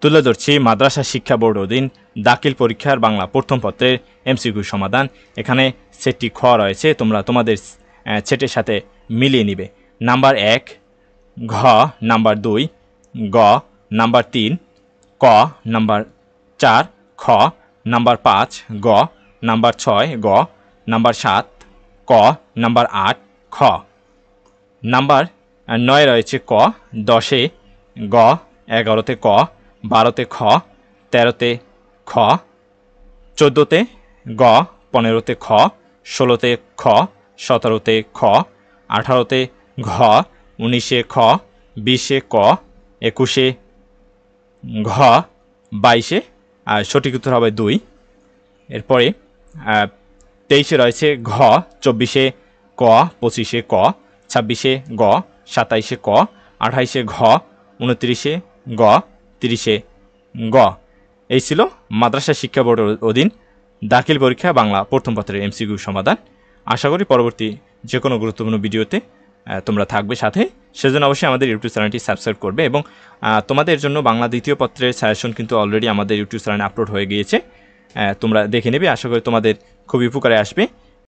তুলে ধরছি মাদ্রাসা শিক্ষা বোর্ড অধীন দাখিল পরীক্ষার বাংলা প্রথম পত্রের এমসিকিউ সমাধান। এখানে সেটটি খ রয়েছে, তোমরা তোমাদের সেটের সাথে মিলিয়ে নিবে। নাম্বার 1 ঘ, নাম্বার 2 গ, নাম্বার 3 ক, নাম্বার 4 খ, নাম্বার 5 গ, নাম্বার 6 গ, নাম্বার 7 ক, নাম্বার 8 খ। নাম্বার 9 রয়েছে ক, 10-এ গ, 11-তে ক, 12-তে খ, 13-তে খ, 14-তে গ, 15-তে খ, 16-তে খ, 17-তে খ, 18-তে ঘ, 19-এ খ, 20-এ ক, 21-এ ঘ, 22-এ আর সঠিক উত্তর হবে 2। এরপরে 23-এ রয়েছে ঘ, 24-এ ক, 25-এ ক, 26-এ গ, 27-এ ক, 28-এ ঘ, 29-এ গ, 30-এ গ। এই ছিল মাদ্রাসা শিক্ষা বোর্ডের অধীন দাখিল পরীক্ষা বাংলা প্রথম পত্রের এমসিকিউ সমাধান। আশা করি পরবর্তী যে কোনো গুরুত্বপূর্ণ ভিডিওতে তোমরা থাকবে সাথে। সেজন্য অবশ্যই আমাদের ইউটিউব চ্যানেলটি সাবস্ক্রাইব করবে এবং তোমাদের জন্য বাংলা দ্বিতীয় পত্রের সাজেশন কিন্তু অলরেডি আমাদের ইউটিউব চ্যানেলে আপলোড হয়ে গিয়েছে, তোমরা দেখে নেবে। আশা করি তোমাদের খুবই উপকারে আসবে।